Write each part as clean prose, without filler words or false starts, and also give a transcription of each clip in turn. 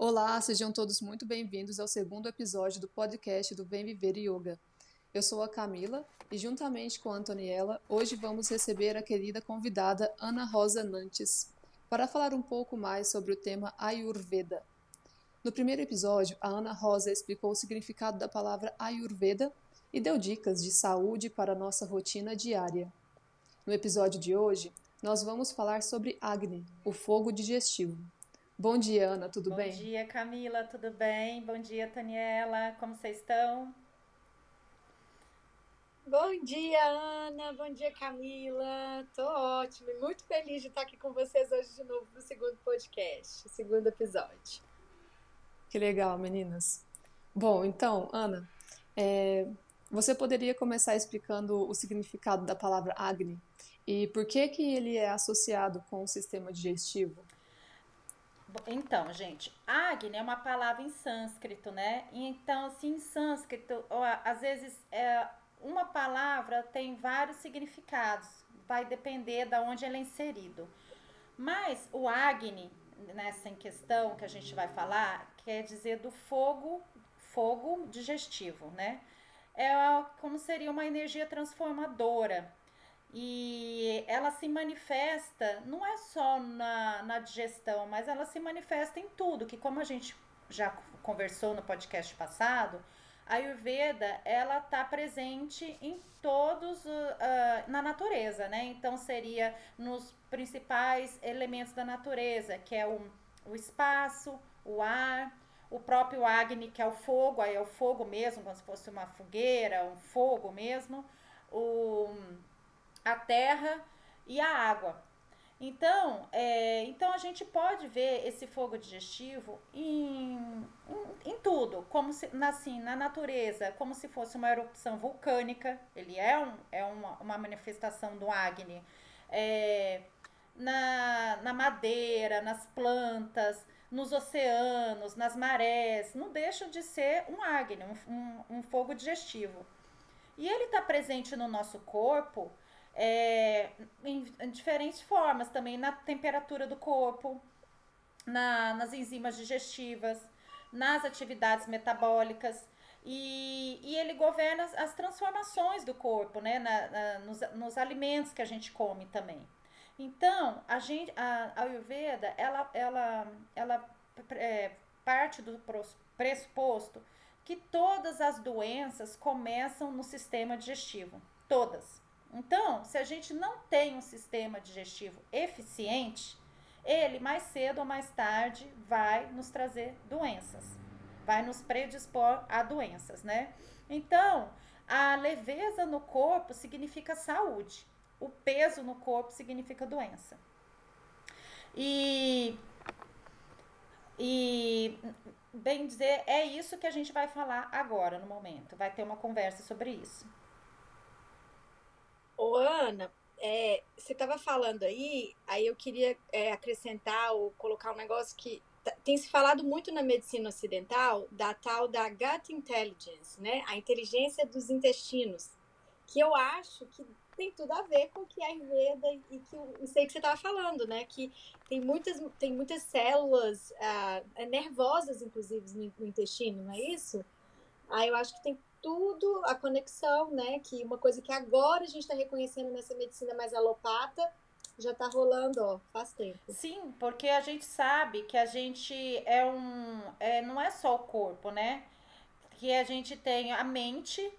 Olá, sejam todos muito bem-vindos ao segundo episódio do podcast do Vem Viver Yoga. Eu sou a Camila e, juntamente com a Antoniela, hoje vamos receber a querida convidada Ana Rosa Nantes para falar um pouco mais sobre o tema Ayurveda. No primeiro episódio, a Ana Rosa explicou o significado da palavra Ayurveda e deu dicas de saúde para a nossa rotina diária. No episódio de hoje, nós vamos falar sobre Agni, o fogo digestivo. Bom dia, Ana, tudo Bom bem? dia, Camila, tudo bem? Bom dia, Taniela, como vocês estão? Bom dia, Ana. Bom dia, Camila. Tô ótima e muito feliz de estar aqui com vocês hoje de novo no segundo podcast, segundo episódio. Que legal, meninas. Bom, então, Ana, é, você poderia começar explicando o significado da palavra Agni e por que que ele é associado com o sistema digestivo? Então, gente, Agni é uma palavra em sânscrito, né? Então, assim, em sânscrito, às vezes uma palavra tem vários significados, vai depender de onde ele é inserido. Mas o Agni, nessa em questão que a gente vai falar, quer dizer do fogo, fogo digestivo, né? É como seria uma energia transformadora. E ela se manifesta, não é só na digestão, mas ela se manifesta em tudo, que como a gente já conversou no podcast passado, a Ayurveda, ela está presente em todos na natureza, né? Então seria nos principais elementos da natureza, que é o espaço, o ar, o próprio Agni, que é o fogo, aí é o fogo mesmo, como se fosse uma fogueira, um fogo mesmo, o a terra e a água. Então a gente pode ver esse fogo digestivo em tudo, como se assim, na natureza, como se fosse uma erupção vulcânica. Ele é uma manifestação do Agni. É, na madeira, nas plantas, nos oceanos, nas marés, não deixam de ser um Agni, um fogo digestivo. E ele está presente no nosso corpo em diferentes formas também, na temperatura do corpo, nas enzimas digestivas, nas atividades metabólicas. E ele governa as transformações do corpo, né? Nos alimentos que a gente come também. Então, a Ayurveda, ela parte do pressuposto que todas as doenças começam no sistema digestivo. Todas. Então, se a gente não tem um sistema digestivo eficiente, ele mais cedo ou mais tarde vai nos trazer doenças, vai nos predispor a doenças, né? Então, a leveza no corpo significa saúde, o peso no corpo significa doença. E, e bem dizer, é isso que a gente vai falar agora no momento. Vai ter uma conversa sobre isso. Ô, Ana, você estava falando aí eu queria acrescentar ou colocar um negócio que tem se falado muito na medicina ocidental da tal da gut intelligence, né? A inteligência dos intestinos, que eu acho que tem tudo a ver com o que é Ayurveda e que isso aí que você estava falando, né? Que tem muitas células nervosas, inclusive, no intestino, não é isso? Eu acho que tem tudo a conexão, né? Que uma coisa que agora a gente está reconhecendo nessa medicina mais alopata já está rolando, ó, faz tempo. Sim, porque a gente sabe que a gente não é só o corpo, né? Que a gente tem a mente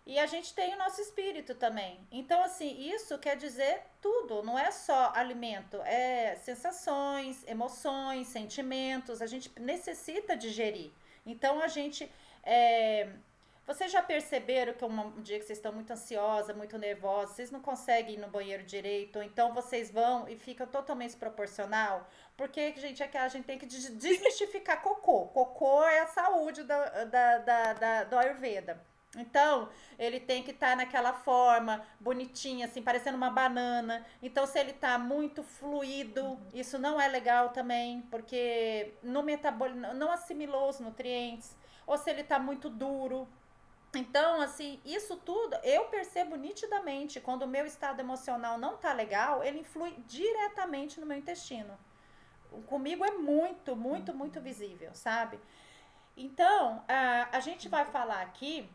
e a gente tem o nosso espírito também. Então, assim, isso quer dizer tudo, não é só alimento, é sensações, emoções, sentimentos, a gente necessita digerir. Então, a gente. Vocês já perceberam que um dia que vocês estão muito ansiosa, muito nervosa, vocês não conseguem ir no banheiro direito, ou então vocês vão e fica totalmente desproporcional? Porque, gente, é que a gente tem que desmistificar cocô. Cocô é a saúde do Ayurveda. Então, ele tem que estar naquela forma bonitinha, assim, parecendo uma banana. Então, se ele tá muito fluido, isso não é legal também, porque no metabolismo não assimilou os nutrientes. Ou se ele tá muito duro. Então, assim, isso tudo eu percebo nitidamente. Quando o meu estado emocional não tá legal, ele influi diretamente no meu intestino. comigo é muito, muito, muito visível, sabe? Então, a gente vai falar aqui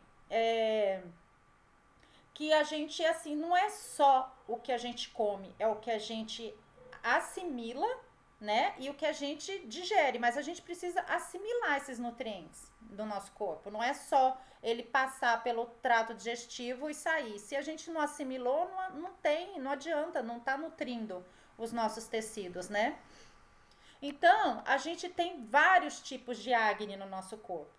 que a gente, assim, não é só o que a gente come, é o que a gente assimila, né? E o que a gente digere, mas a gente precisa assimilar esses nutrientes do nosso corpo. Não é só ele passar pelo trato digestivo e sair. Se a gente não assimilou, não adianta, não tá nutrindo os nossos tecidos, né? Então, a gente tem vários tipos de Agni no nosso corpo.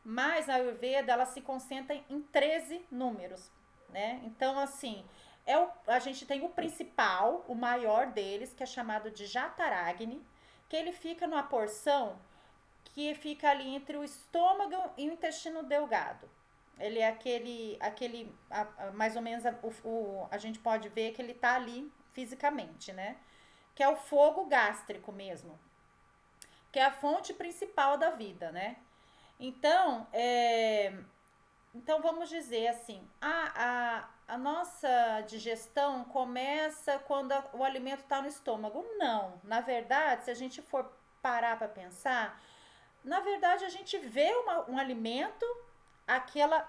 Mas a Ayurveda, ela se concentra em 13 números, né? Então, assim, a gente tem o principal, o maior deles, que é chamado de Jataragni, que ele fica numa porção que fica ali entre o estômago e o intestino delgado. Ele é mais ou menos, a gente pode ver que ele tá ali fisicamente, né? Que é o fogo gástrico mesmo, que é a fonte principal da vida, né? Então, então vamos dizer assim, a nossa digestão começa quando o alimento está no estômago. Não, na verdade, se a gente for parar para pensar, na verdade a gente vê um alimento, aquela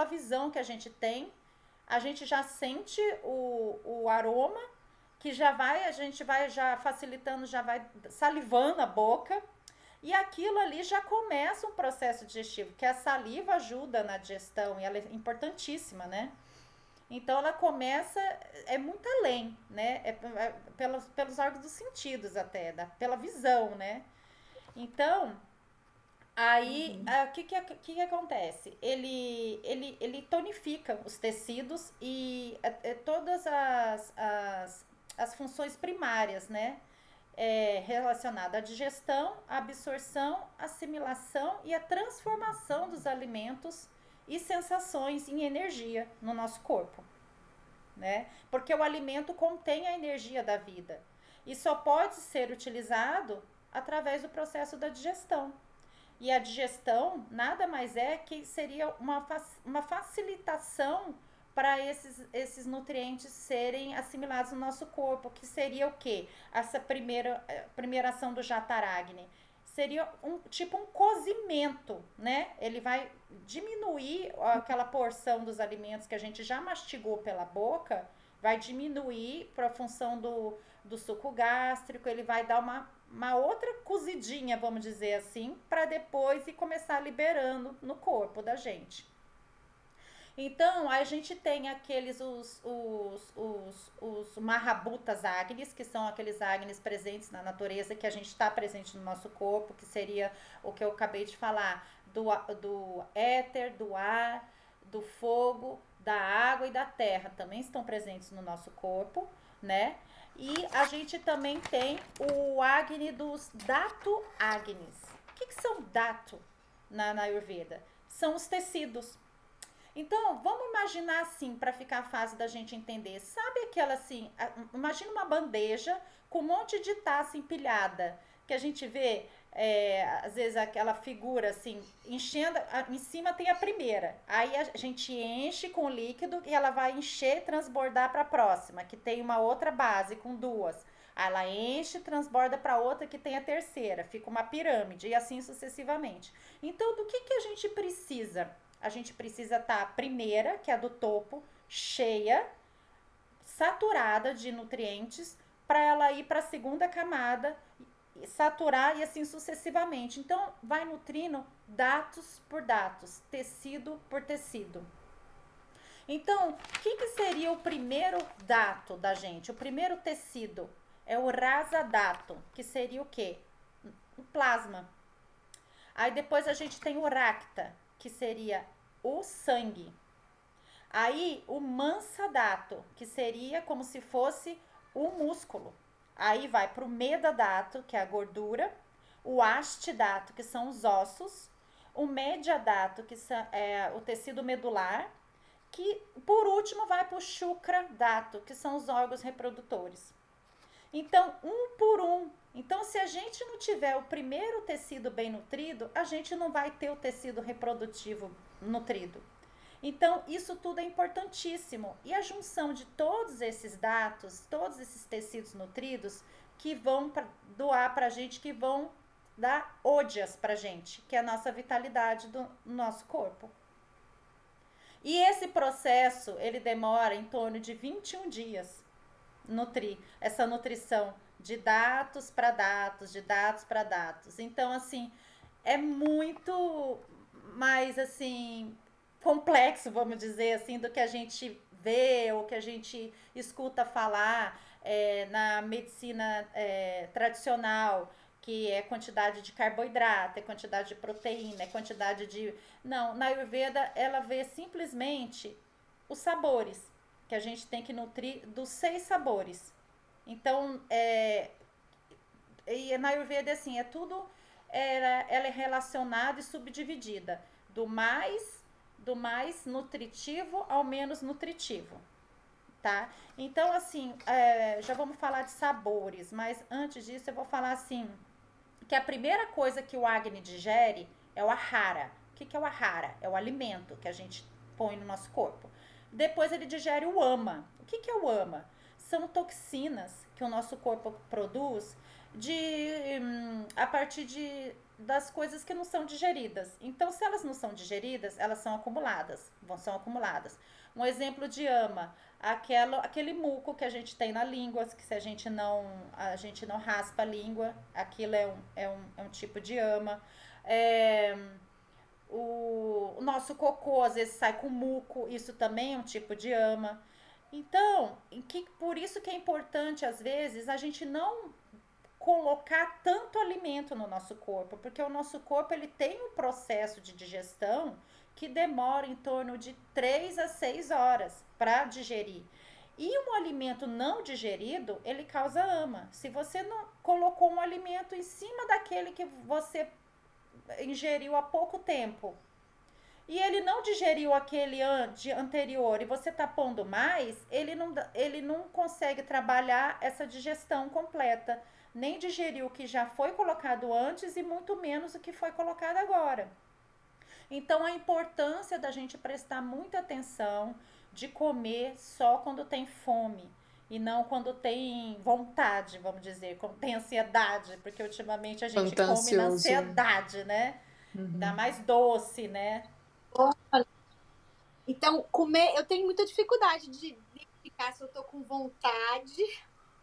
visão que a gente tem, a gente já sente o aroma, que a gente vai já facilitando, já vai salivando a boca, e aquilo ali já começa um processo digestivo, que a saliva ajuda na digestão, e ela é importantíssima, né? Então ela começa, é muito além, né? Pelos órgãos dos sentidos até, pela visão, né? Então, aí, o que acontece? Ele tonifica os tecidos e todas as funções primárias, né? Relacionada à digestão, à absorção, assimilação e à transformação dos alimentos e sensações em energia no nosso corpo, né? Porque o alimento contém a energia da vida e só pode ser utilizado através do processo da digestão. E a digestão nada mais é que seria uma facilitação para esses nutrientes serem assimilados no nosso corpo, que seria o quê? Essa primeira ação do Jataragni. Seria um cozimento, né? Ele vai diminuir aquela porção dos alimentos que a gente já mastigou pela boca, vai diminuir para a função do suco gástrico, ele vai dar uma outra cozidinha, vamos dizer assim, para depois ir começar liberando no corpo da gente. Então, a gente tem os Mahabhutas Agnis, que são aqueles Agnis presentes na natureza, que a gente está presente no nosso corpo, que seria o que eu acabei de falar, do éter, do ar, do fogo, da água e da terra, também estão presentes no nosso corpo, né? E a gente também tem o Agni dos Dhatu Agnis. O que são Dhatu na Ayurveda? São os tecidos. Então, vamos imaginar assim, para ficar fácil da gente entender. Sabe aquela assim, imagina uma bandeja com um monte de taça empilhada, que a gente vê, às vezes, aquela figura assim, enchendo, em cima tem a primeira. Aí a gente enche com líquido e ela vai encher, transbordar para a próxima, que tem uma outra base com duas. Aí ela enche, transborda para outra que tem a terceira. Fica uma pirâmide e assim sucessivamente. Então, do que a gente precisa? A gente precisa estar a primeira, que é a do topo, cheia, saturada de nutrientes, para ela ir para a segunda camada, saturar e assim sucessivamente. Então, vai nutrindo datos por datos, tecido por tecido. Então, o que seria o primeiro dato da gente? O primeiro tecido é o rasa dato, que seria o quê? O plasma. Aí depois a gente tem o racta, que seria o sangue. Aí o mansadato, que seria como se fosse o músculo. Aí vai para o medadato, que é a gordura, o astidato, que são os ossos, o mediadato, que é o tecido medular, que por último vai para o shukradato, que são os órgãos reprodutores. Então, um por um. Então, se a gente não tiver o primeiro tecido bem nutrido, a gente não vai ter o tecido reprodutivo nutrido. Então, isso tudo é importantíssimo. E a junção de todos esses dados, todos esses tecidos nutridos, que vão doar pra gente, que vão dar ódias pra gente, que é a nossa vitalidade do nosso corpo. E esse processo, ele demora em torno de 21 dias, essa nutrição de dados para dados, de dados para dados. Então, assim, é muito mais, assim, complexo, vamos dizer assim, do que a gente vê ou que a gente escuta falar na medicina tradicional, que é quantidade de carboidrato, é quantidade de proteína, é quantidade de... Não, na Ayurveda ela vê simplesmente os sabores, que a gente tem que nutrir dos 6 sabores. Então, e na Ayurveda, assim, é tudo... ela é relacionada e subdividida do mais nutritivo ao menos nutritivo, tá? Então, assim, já vamos falar de sabores, mas antes disso eu vou falar, assim, que a primeira coisa que o Agni digere é o ahara. O que é o ahara? É o alimento que a gente põe no nosso corpo. Depois ele digere o ama. O que é o ama? São toxinas que o nosso corpo produz a partir das coisas que não são digeridas. Então, se elas não são digeridas, elas são acumuladas. São acumuladas. Um exemplo de ama, aquele muco que a gente tem na língua, que se a gente não raspa a língua, aquilo é um tipo de ama. O nosso cocô às vezes sai com muco, isso também é um tipo de ama. Então, por isso que é importante às vezes a gente não colocar tanto alimento no nosso corpo, porque o nosso corpo ele tem um processo de digestão que demora em torno de 3 a 6 horas para digerir. E um alimento não digerido, ele causa ama. Se você não colocou um alimento em cima daquele que você ingeriu há pouco tempo, e ele não digeriu aquele anterior e você tá pondo mais, ele não consegue trabalhar essa digestão completa, nem digerir o que já foi colocado antes e muito menos o que foi colocado agora. Então, a importância da gente prestar muita atenção de comer só quando tem fome e não quando tem vontade, vamos dizer, quando tem ansiedade, porque ultimamente a gente come na ansiedade, né? Ainda mais doce, né? Então, comer, eu tenho muita dificuldade de identificar se eu tô com vontade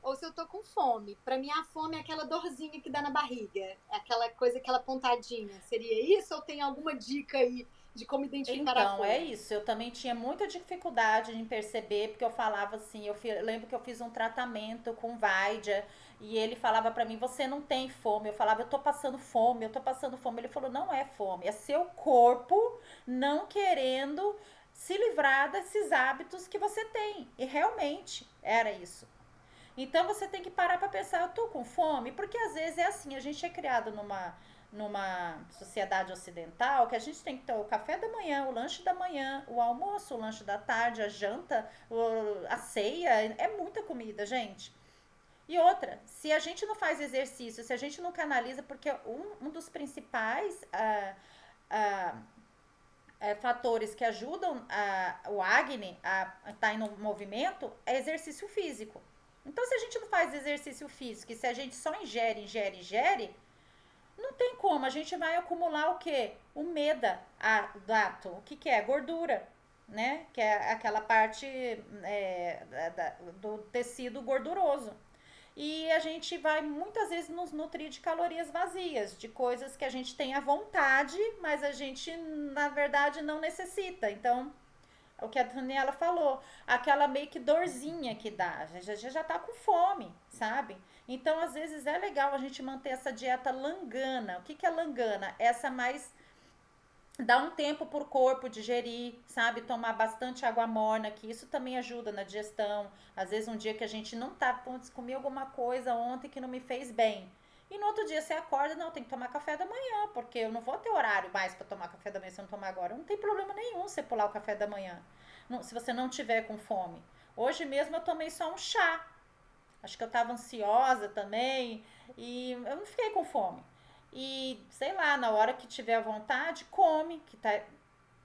ou se eu tô com fome. Para mim, a fome é aquela dorzinha que dá na barriga, é aquela coisa, aquela pontadinha. Seria isso ou tem alguma dica aí de como identificar a fome? Então, é isso. Eu também tinha muita dificuldade em perceber, porque eu falava assim, lembro que eu fiz um tratamento com Vaidya e ele falava pra mim, você não tem fome. Eu falava, eu tô passando fome, eu tô passando fome. Ele falou, não é fome, é seu corpo não querendo se livrar desses hábitos que você tem. E realmente era isso. Então você tem que parar para pensar, eu tô com fome? Porque às vezes é assim, a gente é criado numa sociedade ocidental que a gente tem que ter o café da manhã, o lanche da manhã, o almoço, o lanche da tarde, a janta, a ceia, é muita comida, gente. E outra, se a gente não faz exercício, se a gente não canaliza, porque um dos principais fatores que ajudam o Agni a estar em movimento é exercício físico. Então, se a gente não faz exercício físico e se a gente só ingere, não tem como. A gente vai acumular o quê? O meda dato. O que é? Gordura, né? Que é aquela parte do tecido gorduroso. E a gente vai muitas vezes nos nutrir de calorias vazias, de coisas que a gente tem à vontade, mas a gente, na verdade, não necessita. Então, o que a Daniela falou, aquela meio que dorzinha que dá, já tá com fome, sabe? Então, às vezes é legal a gente manter essa dieta langana. O que é langana? Essa mais dá um tempo pro corpo digerir, sabe? Tomar bastante água morna, que isso também ajuda na digestão. Às vezes um dia que a gente não tá, comi alguma coisa ontem que não me fez bem. E no outro dia você acorda, não, tem que tomar café da manhã, porque eu não vou ter horário mais para tomar café da manhã se eu não tomar agora. Não tem problema nenhum você pular o café da manhã, se você não tiver com fome. Hoje mesmo eu tomei só um chá. Acho que eu tava ansiosa também e eu não fiquei com fome. E, sei lá, na hora que tiver vontade, come, que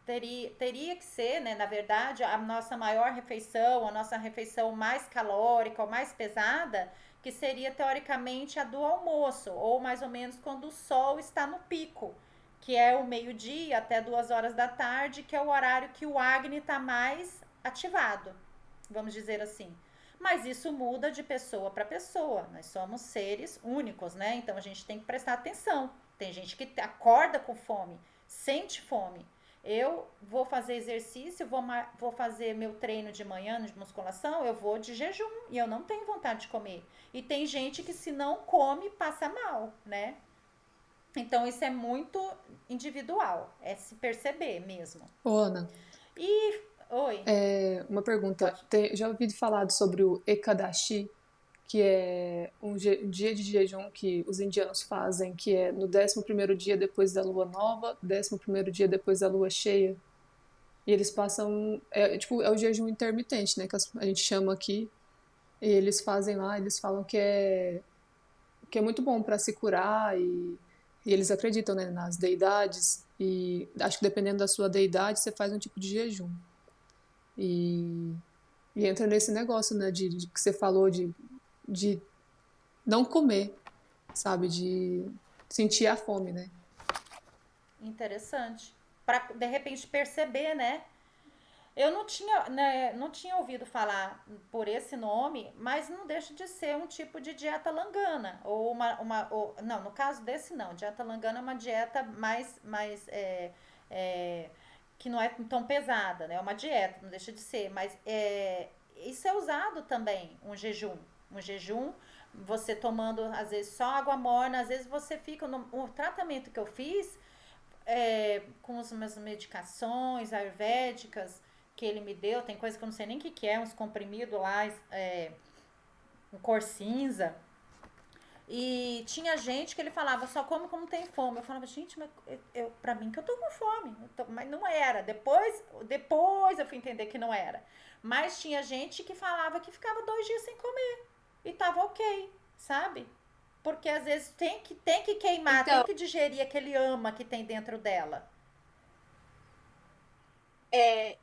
teria que ser, né, na verdade, a nossa maior refeição, a nossa refeição mais calórica ou mais pesada, que seria teoricamente a do almoço, ou mais ou menos quando o sol está no pico, que é o meio-dia até 2 horas da tarde, que é o horário que o Agni está mais ativado, vamos dizer assim. Mas isso muda de pessoa para pessoa. Nós somos seres únicos, né? Então a gente tem que prestar atenção. Tem gente que acorda com fome, sente fome. Eu vou fazer exercício, vou fazer meu treino de manhã de musculação, eu vou de jejum e eu não tenho vontade de comer. E tem gente que se não come, passa mal, né? Então isso é muito individual, é se perceber mesmo. Ô, Ana, E, oi, uma pergunta. pode. Já ouvi falar sobre o Ekadashi, que é um dia de jejum que os indianos fazem, que é no 11º dia depois da lua nova, 11º dia depois da lua cheia. E eles passam, tipo, é o jejum intermitente, né, que a gente chama aqui. E eles fazem lá, eles falam que é muito bom para se curar e eles acreditam, né, nas deidades. E acho que dependendo da sua deidade, você faz um tipo de jejum. E, e entra nesse negócio, né, de que você falou de não comer, sabe? De sentir a fome, né? Interessante. Para de repente perceber, né? Eu não tinha, né, não tinha ouvido falar por esse nome, mas não deixa de ser um tipo de dieta langana. Ou não, no caso desse não. Dieta langana é uma dieta é, que não é tão pesada, né? É uma dieta, não deixa de ser. Mas isso é usado também, um jejum. Um jejum, você tomando às vezes só água morna, às vezes você fica. O tratamento que eu fiz com as minhas medicações ayurvédicas que ele me deu, tem coisa que eu não sei nem o que é, uns comprimidos lá, um cor cinza. E tinha gente que ele falava, só come quando tem fome. Eu falava, gente, mas pra mim que eu tô com fome. Mas não era. Depois eu fui entender que não era. Mas tinha gente que falava que ficava 2 dias sem comer. E tava ok, sabe? Porque às vezes tem que queimar, tem Então, que digerir aquele ama que tem dentro dela.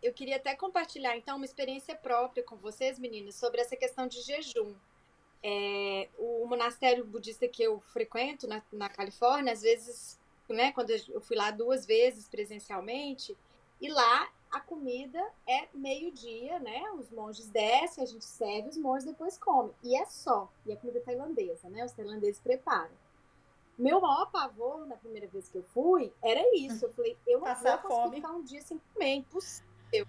eu queria até compartilhar, então, uma experiência própria com vocês, meninas, sobre essa questão de jejum. O monastério budista que eu frequento na Califórnia, às vezes, né, quando eu fui lá 2 vezes presencialmente, e lá a comida é meio-dia, né? Os monges descem, a gente serve, os monges depois comem. E é só. E a comida tailandesa, né? Os tailandeses preparam. Meu maior pavor na primeira vez que eu fui era isso. Eu falei, eu não Passar vou conseguir fome. ficar um dia sem comer, é impossível.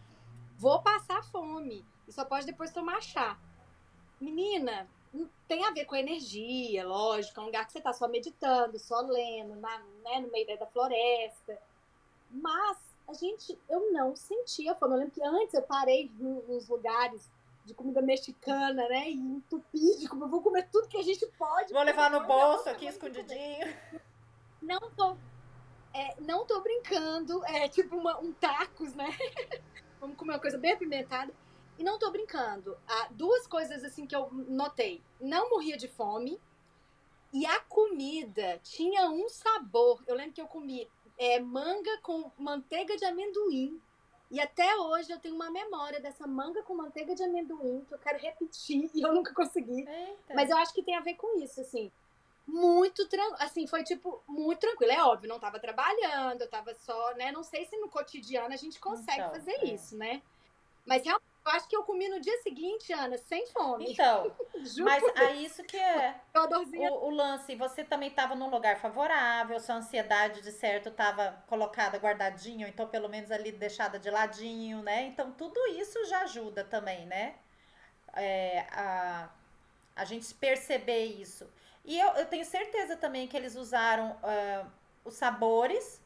Vou passar fome. E só pode depois tomar chá. Menina, não tem a ver com a energia, lógico. É um lugar que você tá só meditando, só lendo, né, no meio da floresta. Mas eu não sentia fome. Eu lembro que antes eu parei nos lugares de comida mexicana, né? E entupi de comer. Eu vou comer tudo que a gente pode. Vou levar no bolso aqui Semana que vem. escondidinho. Não tô, não tô brincando. É tipo um tacos, né? Vamos comer uma coisa bem apimentada. E não tô brincando. 2 coisas assim que eu notei. Não morria de fome. E a comida tinha um sabor. Eu lembro que eu comi manga com manteiga de amendoim. E até hoje eu tenho uma memória dessa manga com manteiga de amendoim que eu quero repetir e eu nunca consegui. Eita. Mas eu acho que tem a ver com isso, assim. Muito tranquilo, assim, foi tipo, muito tranquilo. É óbvio, não tava trabalhando, eu tava só, né? Não sei se no cotidiano a gente consegue Então, fazer isso, né? Mas realmente, eu acho que eu comi no dia seguinte, Ana, sem fome. Então, Juro mas por Deus. é isso que é Uma dorzinha. o lance. Você também estava num lugar favorável, sua ansiedade de certo estava colocada guardadinho, então pelo menos ali deixada de ladinho, né? Então tudo isso já ajuda também, né? A gente perceber isso. E eu tenho certeza também que eles usaram os sabores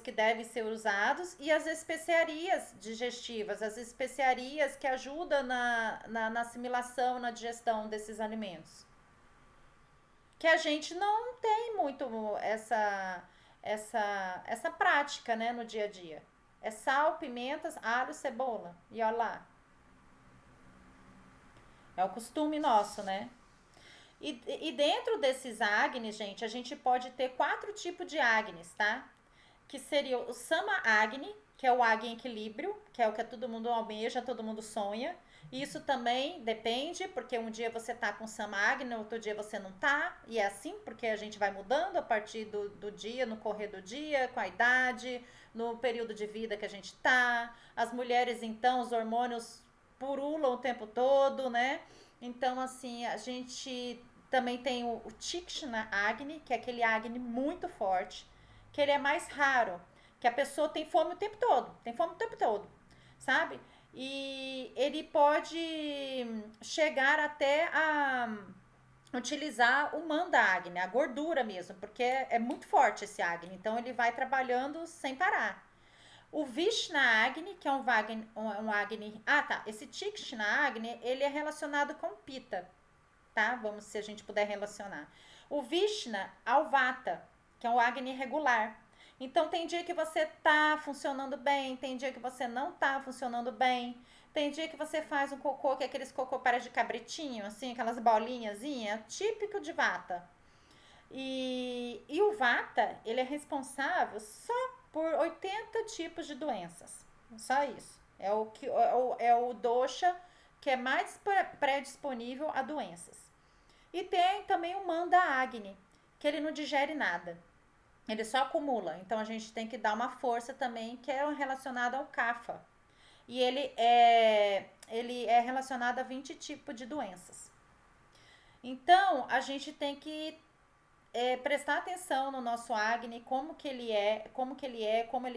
que devem ser usados e as especiarias digestivas, as especiarias que ajudam na assimilação, na digestão desses alimentos. Que a gente não tem muito essa prática, né, no dia a dia. É sal, pimentas, alho, cebola. E olha lá. É o costume nosso, né? E dentro desses agnis, gente, a gente pode ter 4 tipos de agnis, tá? Que seria o Sama Agni, que é o Agni em equilíbrio, que é o que todo mundo almeja, todo mundo sonha. Isso também depende, porque um dia você tá com Samagni, outro dia você não tá, e é assim, porque a gente vai mudando a partir do dia, no correr do dia, com a idade, no período de vida que a gente tá. As mulheres, então, os hormônios purulam o tempo todo, né? Então, assim, a gente também tem o Tikshna Agni, que é aquele Agni muito forte, que ele é mais raro, que a pessoa tem fome o tempo todo, sabe? E ele pode chegar até a utilizar o manda Agni, a gordura mesmo, porque é muito forte esse Agni, então ele vai trabalhando sem parar. O Vishna Agni, que é um Agni. Ah, tá. Esse Tikshna Agni, ele é relacionado com Pitta, tá? Vamos, se a gente puder relacionar. O Vishna ao Vata, que é um Agni regular. Então, tem dia que você tá funcionando bem, tem dia que você não tá funcionando bem. Tem dia que você faz um cocô, que é aqueles cocô para de cabritinho, assim, aquelas bolinhas, típico de Vata. E o Vata, ele é responsável só por 80 tipos de doenças. Só isso. É o dosha que é mais predisponível a doenças. E tem também o Manda Agni, que ele não digere nada. Ele só acumula. Então a gente tem que dar uma força também, que é relacionada ao Kapha. E ele é relacionado a 20 tipos de doenças. Então a gente tem que prestar atenção no nosso Agni, como ele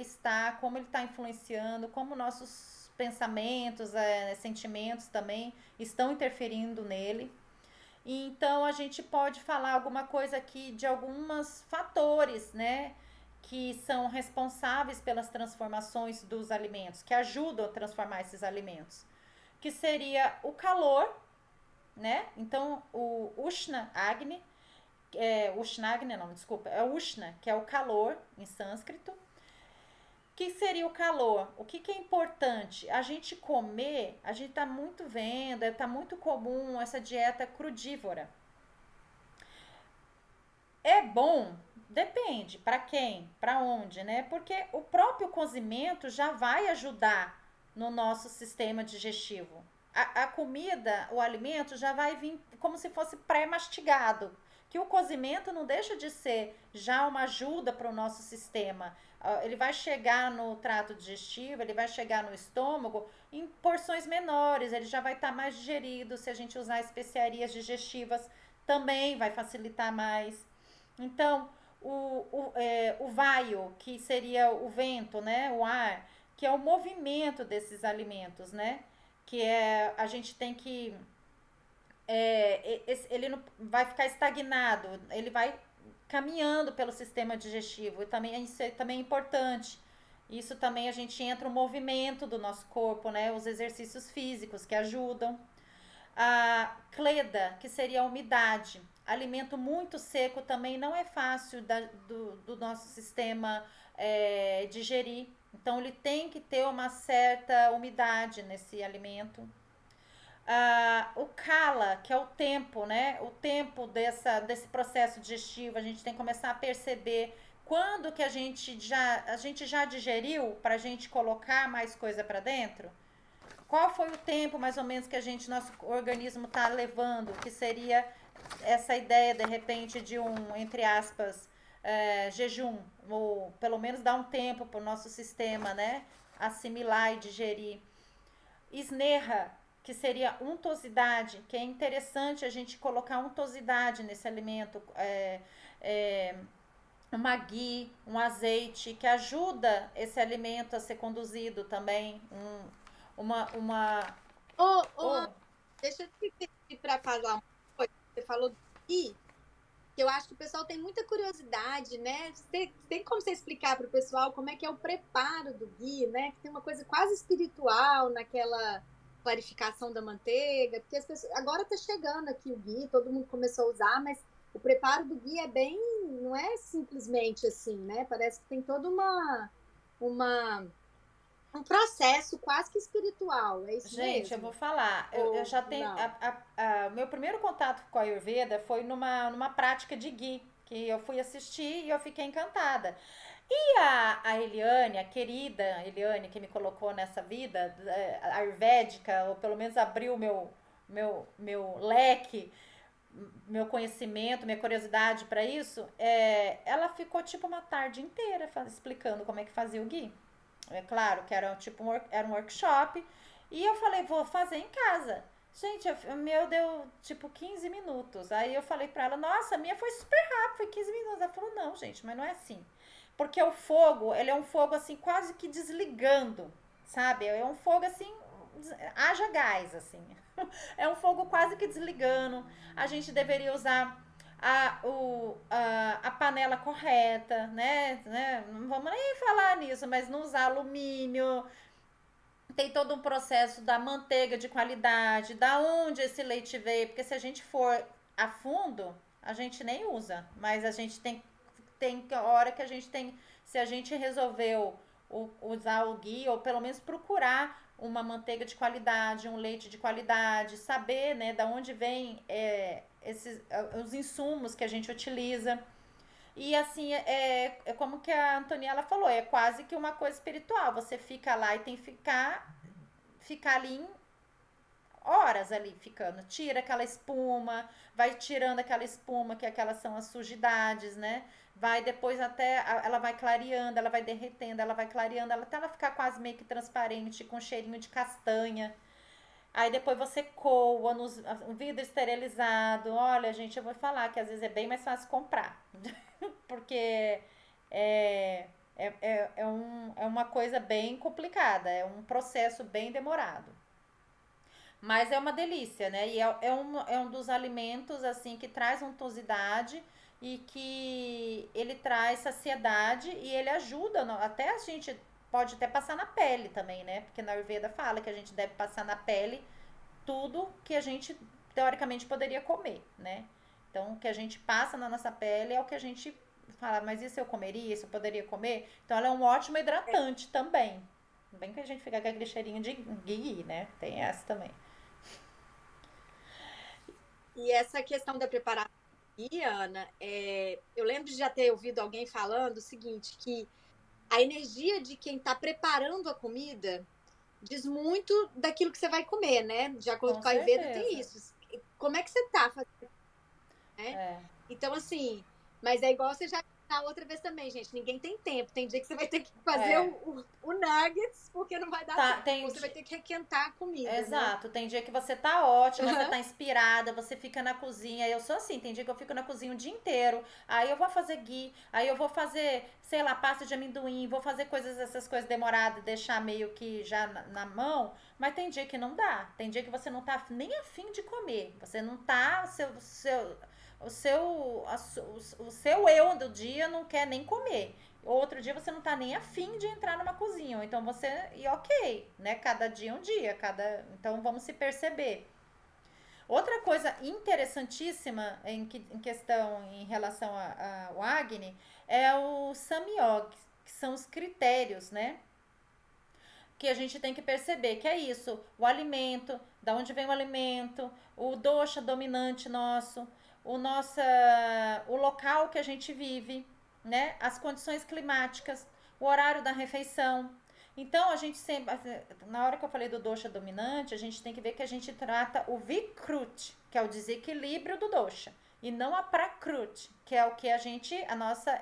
está, como ele está influenciando, como nossos pensamentos, sentimentos também estão interferindo nele. E então a gente pode falar alguma coisa aqui de alguns fatores, né, que são responsáveis pelas transformações dos alimentos, que ajudam a transformar esses alimentos, que seria o calor, né? Então o Ushna Agni, Ushnagni, não, desculpa, é Ushna, que é o calor em sânscrito. O que seria o calor? O que é importante? A gente comer, a gente tá muito vendo, tá muito comum essa dieta crudívora. É bom? Depende, para quem, para onde, né? Porque o próprio cozimento já vai ajudar no nosso sistema digestivo. A comida, o alimento já vai vir como se fosse pré-mastigado. Que o cozimento não deixa de ser já uma ajuda para o nosso sistema. Ele vai chegar no trato digestivo, ele vai chegar no estômago em porções menores, ele já vai estar mais digerido. Se a gente usar especiarias digestivas, também vai facilitar mais. Então, o vaio, que seria o vento, né, o ar, que é o movimento desses alimentos, né, que a gente tem que ele não vai ficar estagnado, ele vai caminhando pelo sistema digestivo, e também isso também é importante. Isso também a gente entra o movimento do nosso corpo, né, os exercícios físicos que ajudam. A cleda, que seria a umidade. Alimento muito seco também não é fácil do nosso sistema digerir. Então, ele tem que ter uma certa umidade nesse alimento. O kala, que é o tempo, né? O tempo desse processo digestivo, a gente tem que começar a perceber quando que a gente já digeriu para a gente colocar mais coisa para dentro. Qual foi o tempo, mais ou menos, que nosso organismo está levando, que seria essa ideia, de repente, de entre aspas, jejum, ou pelo menos dar um tempo para o nosso sistema, né, assimilar e digerir. Esnerra, que seria untosidade, que é interessante a gente colocar untosidade nesse alimento, uma ghee, um azeite, que ajuda esse alimento a ser conduzido também, uma... Deixa eu te pedir para falar uma coisa. Você falou do ghee, que eu acho que o pessoal tem muita curiosidade, né? Tem como você explicar para o pessoal como é que é o preparo do ghee, né? Que tem uma coisa quase espiritual naquela clarificação da manteiga, porque as pessoas, agora tá chegando aqui o ghee, todo mundo começou a usar, mas o preparo do ghee não é simplesmente assim, né? Parece que tem toda um processo quase que espiritual, é isso Gente, mesmo? eu vou falar. Eu já tenho. Meu primeiro contato com a Ayurveda foi numa prática de ghee, que eu fui assistir e eu fiquei encantada. E a Eliane, a querida Eliane, que me colocou nessa vida ayurvédica, ou pelo menos abriu meu leque, meu conhecimento, minha curiosidade para isso, ela ficou tipo uma tarde inteira explicando como é que fazia o ghee. É claro que era tipo era um workshop. E eu falei, vou fazer em casa. Gente, o meu deu tipo 15 minutos. Aí eu falei pra ela, nossa, a minha foi super rápido, foi 15 minutos. Ela falou, não, gente, mas não é assim. Porque o fogo, ele é um fogo assim, quase que desligando, sabe? É um fogo assim, haja gás, assim. É um fogo quase que desligando. A gente deveria usar a panela correta, né? Não vamos nem falar nisso, mas não usar alumínio. Tem todo um processo da manteiga de qualidade, da onde esse leite veio, porque se a gente for a fundo, a gente nem usa, mas a gente tem hora que a gente tem, se a gente resolveu usar o ghee, ou pelo menos procurar uma manteiga de qualidade, um leite de qualidade, saber, né, da onde vem os insumos que a gente utiliza. E assim, é como que a Antoniela falou, é quase que uma coisa espiritual. Você fica lá e tem que ficar ali em horas ali ficando. Tira aquela espuma, vai tirando aquela espuma, que aquelas são as sujidades, né? Vai depois até, ela vai clareando, ela vai derretendo, ela vai clareando, até ela ficar quase meio que transparente, com cheirinho de castanha. Aí depois você coa no vidro esterilizado. Olha, gente, eu vou falar que às vezes é bem mais fácil comprar. Porque é uma coisa bem complicada, é um processo bem demorado. Mas é uma delícia, né? E é um dos alimentos, assim, que traz untuosidade e que ele traz saciedade e ele ajuda, até a gente pode até passar na pele também, né? Porque na Ayurveda fala que a gente deve passar na pele tudo que a gente teoricamente poderia comer, né? Então, o que a gente passa na nossa pele é o que a gente fala, mas isso eu comeria, isso eu poderia comer? Então, ela é um ótimo hidratante também. Bem que a gente fica com aquele cheirinho de ghee, né? Tem essa também. E essa questão da preparação, Ana, eu lembro de já ter ouvido alguém falando o seguinte, que a energia de quem está preparando a comida diz muito daquilo que você vai comer, né? De acordo Com com a Ayurveda certeza. tem isso. Como é que você tá fazendo, né? É. Então, assim, mas é igual você já na outra vez também, gente. Ninguém tem tempo. Tem dia que você vai ter que fazer É. o nuggets, porque não vai dar Tá, tempo. Ou você vai ter que requentar a comida, né? Exato, tem dia que você tá ótima, você tá inspirada, você fica na cozinha. Eu sou assim, tem dia que eu fico na cozinha o dia inteiro. Aí eu vou fazer ghee, aí eu vou fazer, sei lá, pasta de amendoim, vou fazer essas coisas demoradas, deixar meio que já na mão. Mas tem dia que não dá. Tem dia que você não tá nem afim de comer. Você não tá, o seu eu do dia não quer nem comer. Outro dia você não tá nem afim de entrar numa cozinha. Ou então você. E ok, né? Cada dia é um dia. Então vamos se perceber. Outra coisa interessantíssima em questão em relação ao Agni é o Samyog, que são os critérios, né? Que a gente tem que perceber que é isso, o alimento, da onde vem o alimento, o dosha dominante nosso, o local que a gente vive, né? As condições climáticas, o horário da refeição. Então, a gente sempre, na hora que eu falei do dosha dominante, a gente tem que ver que a gente trata o Vikrut, que é o desequilíbrio do dosha, e não a Prakrut, que é o que a nossa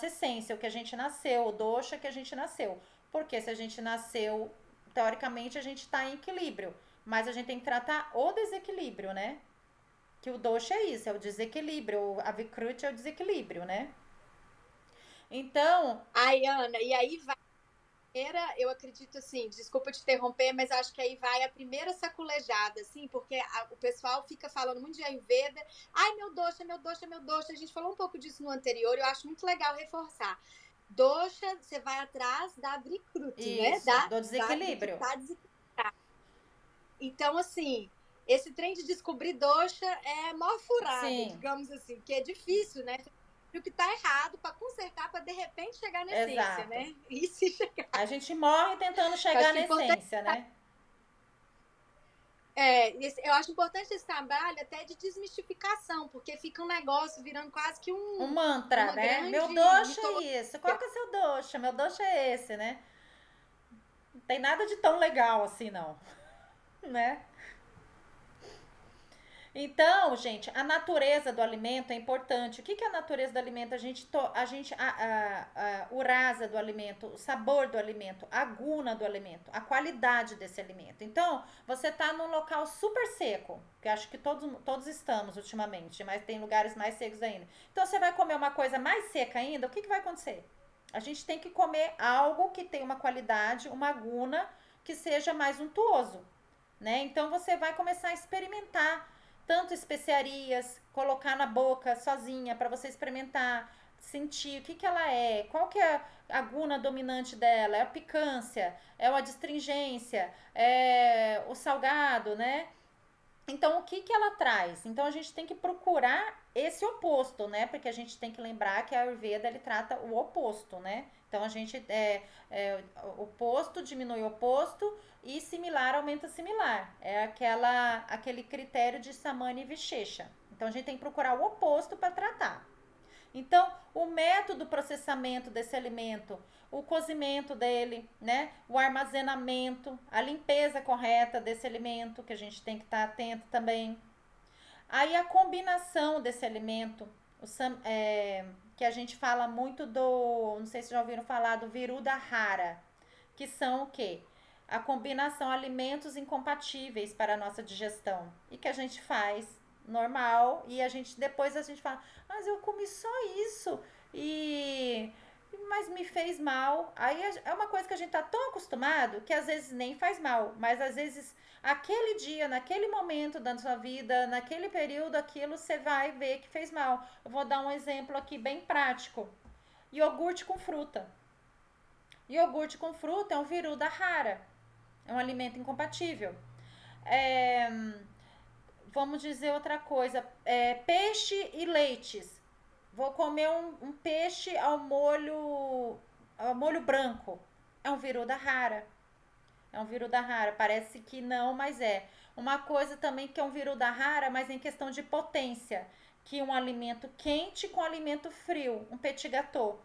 essência, o que a gente nasceu, o dosha que a gente nasceu. Porque se a gente nasceu, teoricamente, a gente está em equilíbrio. Mas a gente tem que tratar o desequilíbrio, né? Que o dosha é isso, é o desequilíbrio. A Vikrut é o desequilíbrio, né? Então. Ai, Ana, e aí vai. Eu acredito assim, desculpa te interromper, mas acho que aí vai a primeira saculejada, assim, porque o pessoal fica falando muito de Ayurveda. Ai, meu dosha, meu dosha, meu dosha. A gente falou um pouco disso no anterior, eu acho muito legal reforçar. Dosha, você vai atrás da Vikrut, né? Do desequilíbrio. Tá desequilibrado. Então, assim, esse trem de descobrir dosha é mó furada, digamos assim, que é difícil, né? O que tá errado para consertar, para de repente chegar na essência, né? E se chegar. A gente morre tentando chegar na essência, né? Eu acho importante esse trabalho até de desmistificação, porque fica um negócio virando quase que Um mantra, uma né? Meu grande dosha é mitologia. isso. Qual que é o seu dosha? Meu dosha é esse, né? Não tem nada de tão legal assim, não. Né? Então, gente, a natureza do alimento é importante. O que é a natureza do alimento? O rasa do alimento, o sabor do alimento, a guna do alimento, a qualidade desse alimento. Então, você está num local super seco, que acho que todos estamos ultimamente, mas tem lugares mais secos ainda. Então, você vai comer uma coisa mais seca ainda, o que vai acontecer? A gente tem que comer algo que tenha uma qualidade, uma guna, que seja mais untuoso, né? Então, você vai começar a experimentar tanto especiarias, colocar na boca sozinha para você experimentar, sentir o que ela é, qual que é a guna dominante dela, é a picância, é a adstringência, é o salgado, né? Então, o que ela traz? Então, a gente tem que procurar esse oposto, né? Porque a gente tem que lembrar que a Ayurveda, ele trata o oposto, né? Então, oposto diminui o oposto e similar aumenta similar. É aquele critério de Samani e Vishesha. Então, a gente tem que procurar o oposto para tratar. Então, o método do processamento desse alimento, o cozimento dele, né? O armazenamento, a limpeza correta desse alimento, que a gente tem que estar atento também. Aí a combinação desse alimento, que a gente fala muito não sei se já ouviram falar do Viruda Rara, que são o quê? A combinação alimentos incompatíveis para a nossa digestão e que a gente faz normal e depois a gente fala, mas eu comi só isso e mas me fez mal. Aí é uma coisa que a gente tá tão acostumado que às vezes nem faz mal, mas às vezes aquele dia, naquele momento da sua vida, naquele período, aquilo você vai ver que fez mal. Eu vou dar um exemplo aqui bem prático. Iogurte com fruta. Iogurte com fruta é um viruda rara. É um alimento incompatível. É, vamos dizer outra coisa. Peixe e leites. Vou comer um peixe ao molho branco. É um viruda rara. É um viruda rara. Parece que não, mas é. Uma coisa também que é um viruda rara, mas em questão de potência. Que um alimento quente com alimento frio. Um petit gâteau.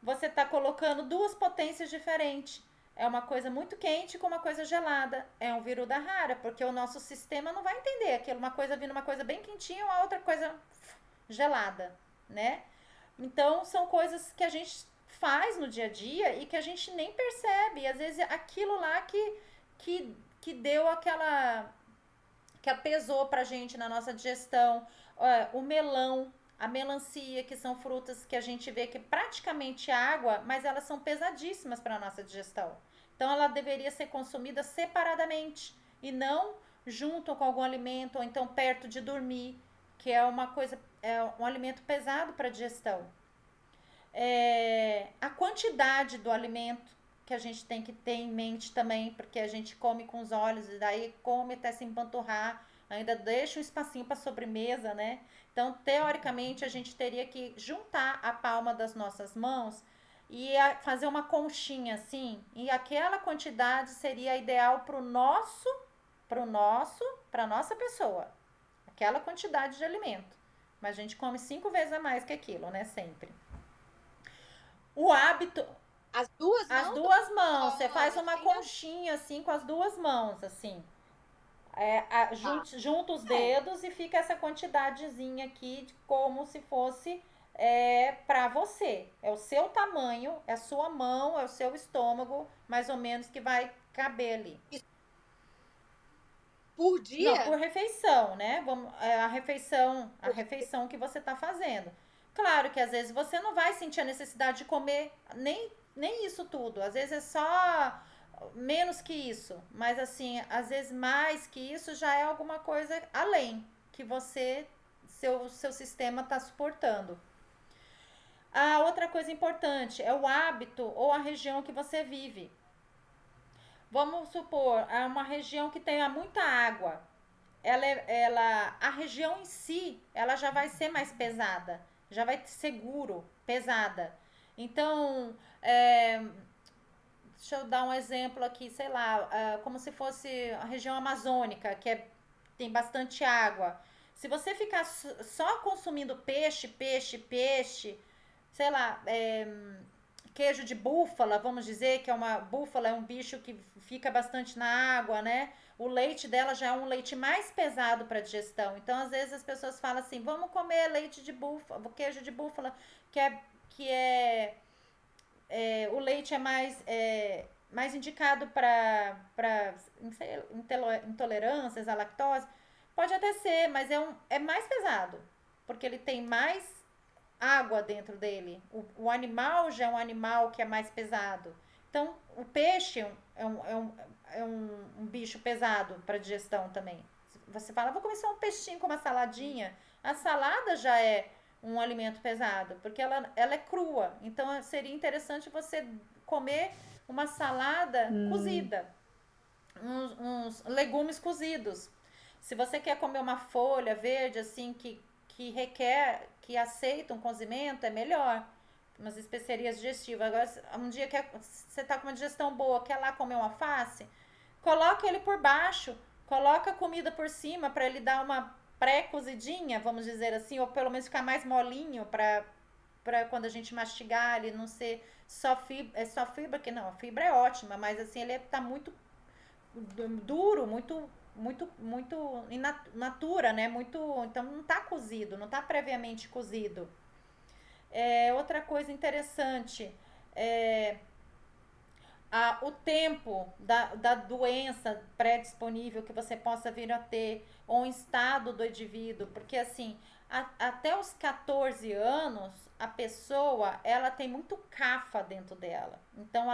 Você está colocando duas potências diferentes. É uma coisa muito quente com uma coisa gelada. É um viruda rara, porque o nosso sistema não vai entender aquilo. Uma coisa vindo uma coisa bem quentinha, a outra coisa gelada, né? Então, são coisas que a gente faz no dia a dia e que a gente nem percebe. E às vezes aquilo lá que deu aquela. Que pesou pra gente na nossa digestão. O melão, a melancia, que são frutas que a gente vê que é praticamente água, mas elas são pesadíssimas para a nossa digestão. Então, ela deveria ser consumida separadamente e não junto com algum alimento ou então perto de dormir, que é um alimento pesado para a digestão. A quantidade do alimento que a gente tem que ter em mente também, porque a gente come com os olhos e daí come até se empanturrar, ainda deixa um espacinho para sobremesa, né? Então, teoricamente, a gente teria que juntar a palma das nossas mãos e fazer uma conchinha assim, e aquela quantidade seria ideal para nossa pessoa. Aquela quantidade de alimento. Mas a gente come 5 vezes a mais que aquilo, né? Sempre. O hábito. As duas As mãos? duas mãos. Você faz uma conchinha assim com as duas mãos, assim. Junta os dedos e fica essa quantidadezinha aqui, como se fosse para você. É o seu tamanho, é a sua mão, é o seu estômago, mais ou menos, que vai caber ali. Por dia? Não, por refeição, né? A refeição que você está fazendo. Claro que às vezes você não vai sentir a necessidade de comer nem isso tudo. Às vezes é só menos que isso. Mas assim, às vezes mais que isso já é alguma coisa além que seu sistema está suportando. A outra coisa importante é o hábito ou a região que você vive. Vamos supor, é uma região que tenha muita água. A região em si, ela já vai ser mais pesada, já vai ser seguro, pesada. Então, deixa eu dar um exemplo aqui, sei lá, como se fosse a região amazônica, tem bastante água. Se você ficar só consumindo peixe, sei lá, queijo de búfala, vamos dizer que búfala é um bicho que fica bastante na água, né? O leite dela já é um leite mais pesado para digestão. Então, às vezes as pessoas falam assim: "Vamos comer leite de búfala, queijo de búfala, que o leite é mais indicado para intolerâncias à lactose". Pode até ser, mas é mais pesado, porque ele tem mais água dentro dele. O animal já é um animal que é mais pesado. Então, o peixe é um bicho pesado para digestão também. Você fala, vou comer só um peixinho com uma saladinha. A salada já é um alimento pesado, porque ela é crua. Então, seria interessante você comer uma salada cozida, uns legumes cozidos. Se você quer comer uma folha verde, assim, que aceita um cozimento, é melhor. Umas especiarias digestivas. Agora, um dia que você tá com uma digestão boa, quer lá comer um alface, coloca ele por baixo, coloca a comida por cima para ele dar uma pré-cozidinha, vamos dizer assim, ou pelo menos ficar mais molinho para quando a gente mastigar, ele não ser só fibra, que não, a fibra é ótima, mas assim, ele tá muito duro, muito in natura, né? Então não tá cozido, não tá previamente cozido. Outra coisa interessante, é, o tempo da doença pré-disponível que você possa vir a ter, ou o estado do indivíduo, porque assim, até os 14 anos, a pessoa, ela tem muito cafa dentro dela. Então,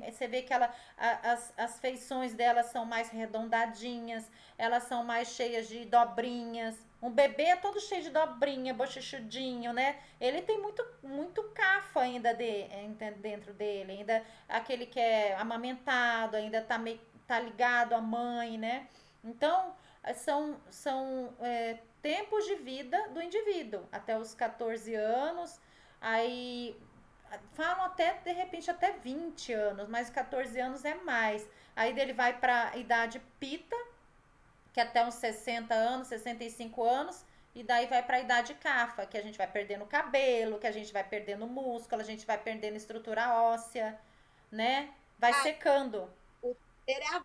você vê que as feições dela são mais arredondadinhas, elas são mais cheias de dobrinhas. Um bebê é todo cheio de dobrinha, bochechudinho, né? Ele tem muito cafa ainda dentro dele, ainda aquele que é amamentado, ainda tá ligado à mãe, né? Então, são tempos de vida do indivíduo, até os 14 anos, aí falam até, de repente, até 20 anos, mas 14 anos é mais. Aí dele vai para a idade pita, que é até uns 60 anos, 65 anos, e daí vai para a idade cafa, que a gente vai perdendo cabelo, que a gente vai perdendo músculo, a gente vai perdendo estrutura óssea, né? Vai secando. O terceiro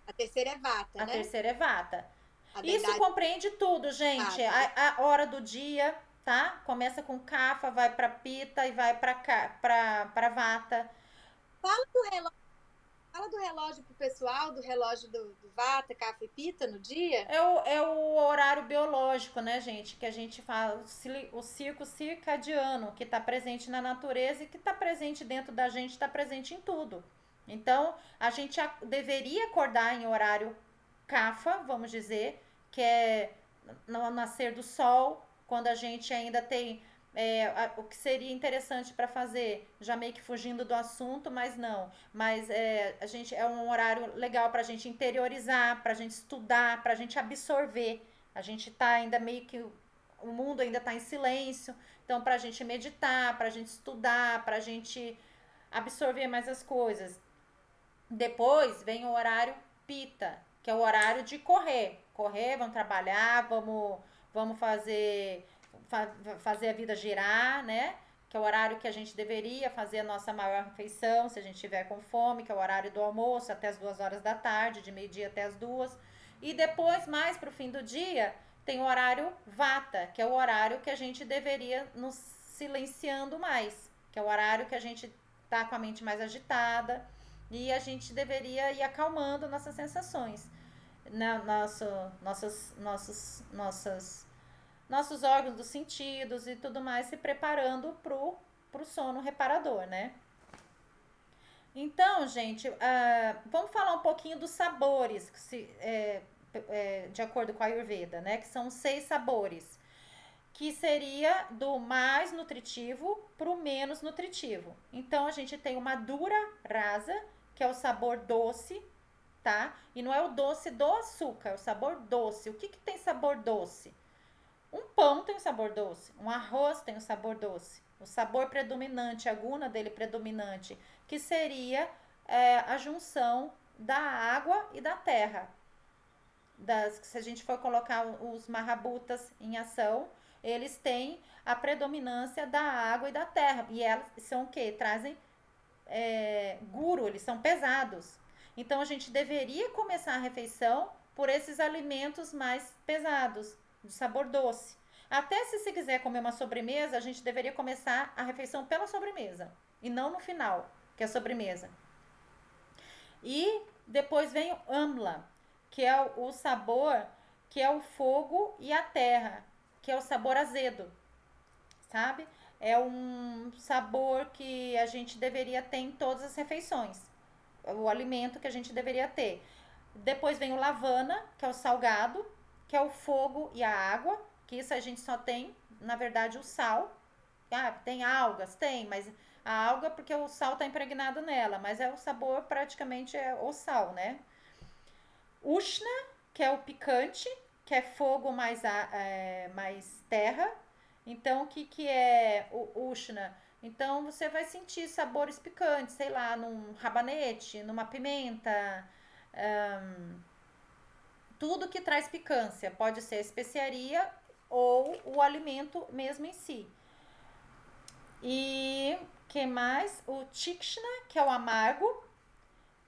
a terceira é vata, A né? terceira é vata. A Isso compreende tudo, gente. A hora do dia, tá? Começa com cafa, vai pra pita e vai pra vata. Fala do relógio pro pessoal, do relógio do vata, cafa e pita no dia. É o horário biológico, né, gente? Que a gente fala, o ciclo circadiano, que tá presente na natureza e que tá presente dentro da gente, tá presente em tudo. Então, a gente deveria acordar em horário cafa, vamos dizer, que é no nascer do sol, quando a gente ainda tem o que seria interessante para fazer, já meio que fugindo do assunto, mas não. Mas a gente é um horário legal para a gente interiorizar, para a gente estudar, para a gente absorver. A gente está ainda meio que o mundo ainda está em silêncio, então para a gente meditar, para a gente estudar, para a gente absorver mais as coisas. Depois vem o horário pita, que é o horário de correr. Correr, vamos trabalhar, vamos fazer a vida girar, né? Que é o horário que a gente deveria fazer a nossa maior refeição, se a gente tiver com fome, que é o horário do almoço, até as 2 horas da tarde, de meio-dia até as 2. E depois, mais pro fim do dia, tem o horário vata, que é o horário que a gente deveria nos silenciando mais, que é o horário que a gente tá com a mente mais agitada, e a gente deveria ir acalmando nossas sensações, nossos órgãos dos sentidos e tudo mais, se preparando pro sono reparador, né? Então, gente, vamos falar um pouquinho dos sabores, de acordo com a Ayurveda, né? Que são 6 sabores, que seria do mais nutritivo pro menos nutritivo. Então, a gente tem o Madhura Rasa, que é o sabor doce, tá? E não é o doce do açúcar, é o sabor doce. O que tem sabor doce? Um pão tem um sabor doce, um arroz tem um sabor doce, o sabor predominante, a guna dele predominante, que seria a junção da água e da terra. Se a gente for colocar os marrabutas em ação, eles têm a predominância da água e da terra. E elas são o quê? Trazem guro, eles são pesados. Então a gente deveria começar a refeição por esses alimentos mais pesados, de sabor doce. Até se você quiser comer uma sobremesa, a gente deveria começar a refeição pela sobremesa e não no final, que é a sobremesa. E depois vem o amla, que é o sabor, que é o fogo e a terra, que é o sabor azedo, sabe? É um sabor que a gente deveria ter em todas as refeições. O alimento que a gente deveria ter. Depois vem o lavana, que é o salgado, que é o fogo e a água, que isso a gente só tem, na verdade, o sal. Tem algas? Tem, mas a alga porque o sal está impregnado nela, mas o sabor praticamente é o sal, né? Ushna, que é o picante, que é fogo mais terra. Então, o que é o Ushna? Então, você vai sentir sabores picantes, sei lá, num rabanete, numa pimenta, tudo que traz picância. Pode ser a especiaria ou o alimento mesmo em si. E que mais? O Tikshna, que é o amargo,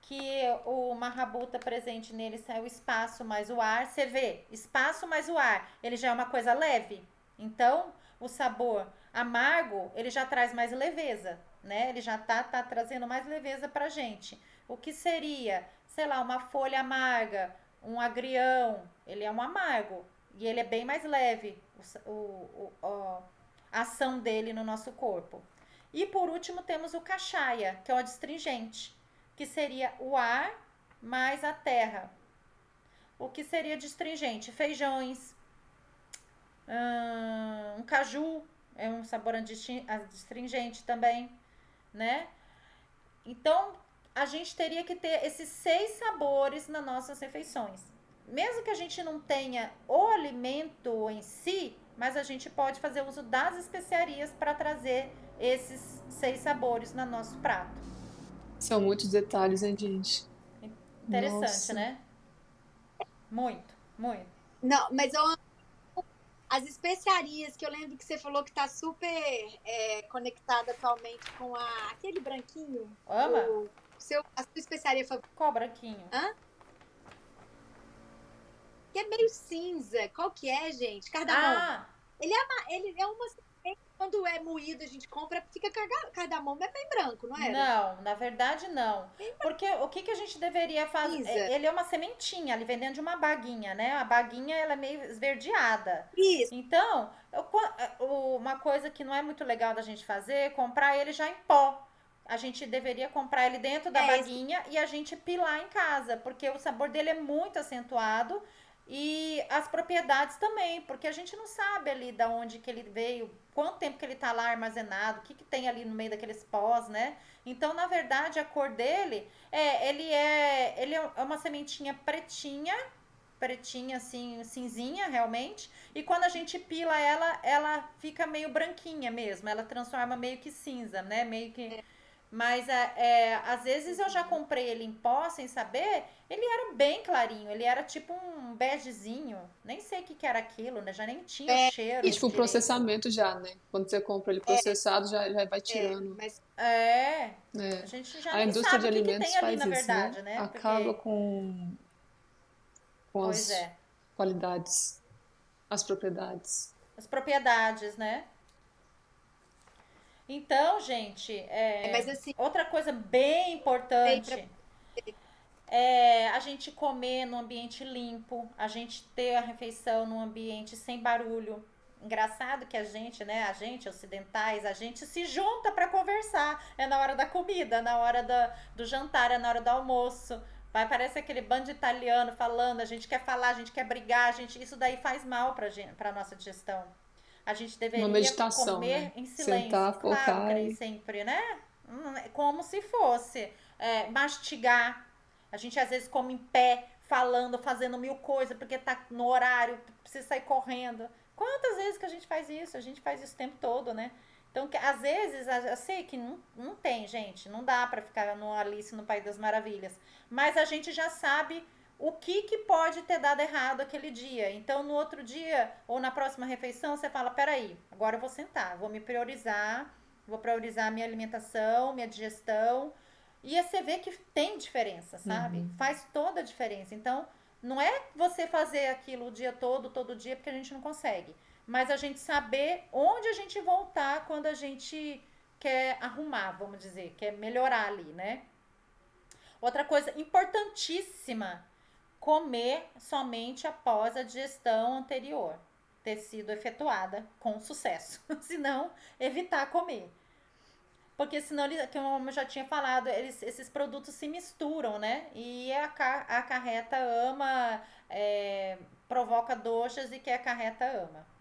que o marrabuta presente nele é o espaço mais o ar. Você vê, espaço mais o ar, ele já é uma coisa leve. Então, o sabor amargo, ele já traz mais leveza, né? Ele já tá trazendo mais leveza pra gente. O que seria, sei lá, uma folha amarga, um agrião, ele é um amargo e ele é bem mais leve, a ação dele no nosso corpo. E por último temos o cachaia, que é o adstringente, que seria o ar mais a terra. O que seria adstringente? Feijões, um caju, é um sabor adstringente também, né? Então, a gente teria que ter esses 6 sabores nas nossas refeições. Mesmo que a gente não tenha o alimento em si, mas a gente pode fazer uso das especiarias para trazer esses 6 sabores no nosso prato. São muitos detalhes, hein, gente? Interessante, Nossa. né? Muito, muito. Não, mas as especiarias que eu lembro que você falou que tá super conectada atualmente com aquele branquinho. Ama? A sua especiaria favorita. Qual branquinho? Hã? Que é meio cinza. Qual que é, gente? Cardamomo. Ele é uma... Quando é moído, a gente compra, fica cardamomo, é bem branco, não é? Não, na verdade não. Porque o que a gente deveria fazer? Ele é uma sementinha, ali vem dentro de uma baguinha, né? A baguinha, ela é meio esverdeada. Isso. Então, uma coisa que não é muito legal da gente fazer é comprar ele já em pó. A gente deveria comprar ele dentro da baguinha e a gente pilar em casa, porque o sabor dele é muito acentuado. E as propriedades também, porque a gente não sabe ali da onde que ele veio, quanto tempo que ele tá lá armazenado, o que tem ali no meio daqueles pós, né? Então, na verdade, a cor dele ele é uma sementinha pretinha assim, cinzinha realmente, e quando a gente pila ela fica meio branquinha mesmo, ela transforma meio que cinza, né? Meio que mas às vezes eu já comprei ele em pó sem saber, ele era bem clarinho, ele era tipo um begezinho, nem sei o que era aquilo, né? Já nem tinha cheiro. E tipo, o processamento já, né? Quando você compra ele processado, já vai tirando. A gente já nem indústria sabe de o que alimentos tem ali, faz na isso, verdade, né? né? Acaba Porque... com as qualidades, as propriedades. As propriedades, né? Então, gente, mas assim, outra coisa bem importante é a gente comer num ambiente limpo, a gente ter a refeição num ambiente sem barulho. Engraçado que a gente, né, a gente ocidentais, a gente se junta para conversar. É na hora da comida, na hora do jantar, é na hora do almoço. Parece aquele bando de italiano falando, a gente quer falar, a gente quer brigar, isso daí faz mal para nossa digestão. A gente deveria meditação, comer né? em silêncio. Sentar, focar, claro que nem sempre, né? Como se fosse mastigar. A gente às vezes come em pé, falando, fazendo mil coisas, porque tá no horário, precisa sair correndo. Quantas vezes que a gente faz isso? A gente faz isso o tempo todo, né? Então, às vezes, eu sei que não tem, gente, não dá para ficar no Alice no País das Maravilhas, mas a gente já sabe o que pode ter dado errado aquele dia. Então, no outro dia, ou na próxima refeição, você fala, peraí, agora eu vou sentar, vou priorizar minha alimentação, minha digestão, e aí você vê que tem diferença, sabe? Faz toda a diferença. Então, não é você fazer aquilo o dia todo, todo dia, porque a gente não consegue. Mas a gente saber onde a gente voltar quando a gente quer arrumar, vamos dizer, quer melhorar ali, né? Outra coisa importantíssima, comer somente após a digestão anterior ter sido efetuada com sucesso. Se não, evitar comer. Porque senão, como eu já tinha falado, esses produtos se misturam, né? E a carreta ama, provoca doxas e que a carreta ama.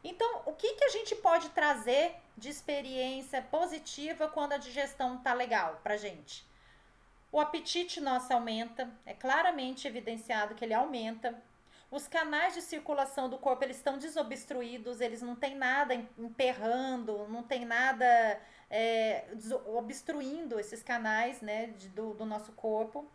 Então, o que a gente pode trazer de experiência positiva quando a digestão tá legal pra gente? O apetite nosso aumenta, é claramente evidenciado que ele aumenta. Os canais de circulação do corpo, eles estão desobstruídos, eles não tem nada emperrando, não tem nada obstruindo esses canais, né, do nosso corpo.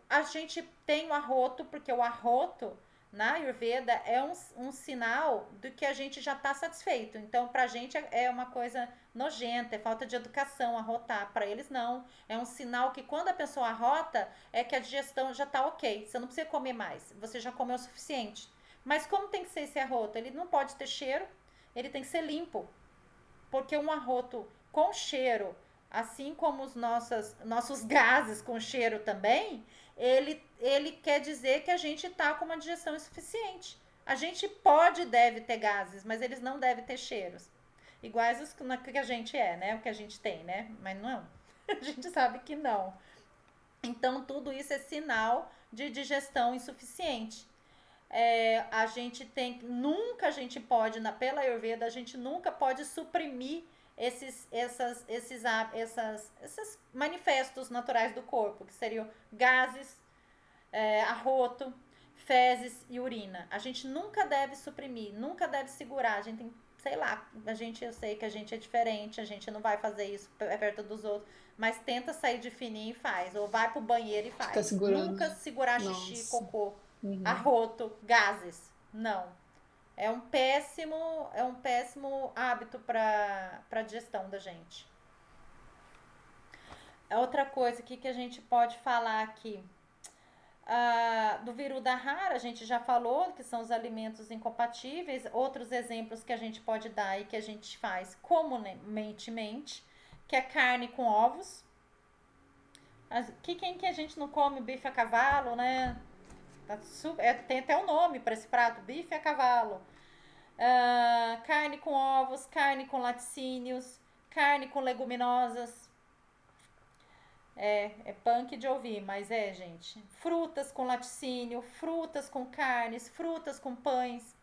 A gente tem o arroto, porque o arroto na Ayurveda é um sinal do que a gente já está satisfeito. Então, pra gente é uma coisa nojenta, é falta de educação arrotar. Para eles, não. É um sinal que quando a pessoa arrota, é que a digestão já está ok. Você não precisa comer mais, você já comeu o suficiente. Mas como tem que ser esse arroto? Ele não pode ter cheiro, ele tem que ser limpo. Porque um arroto com cheiro, assim como os nossos gases com cheiro também, ele quer dizer que a gente está com uma digestão insuficiente. A gente pode e deve ter gases, mas eles não devem ter cheiros. Iguais os que a gente né? O que a gente tem, né? Mas não. A gente sabe que não. Então, tudo isso é sinal de digestão insuficiente. A gente nunca a gente pode, pela Ayurveda, a gente nunca pode suprimir esses manifestos naturais do corpo, que seriam gases, arroto, fezes e urina. A gente nunca deve suprimir, nunca deve segurar. A gente tem, sei lá, eu sei que a gente é diferente, a gente não vai fazer isso perto dos outros, mas tenta sair de fininho e faz, ou vai pro banheiro e faz. Fica segurando. Nunca segurar xixi, Nossa. cocô, arroto, gases. Não. É um péssimo hábito para digestão da gente. Outra coisa que a gente pode falar aqui. Do Virudahara, a gente já falou que são os alimentos incompatíveis. Outros exemplos que a gente pode dar e que a gente faz comumente, que é carne com ovos. Quem que a gente não come bife a cavalo, né? Tem até um nome para esse prato, bife a cavalo. Carne com ovos, carne com laticínios, carne com leguminosas. É punk de ouvir, mas gente. Frutas com laticínio, frutas com carnes, frutas com pães.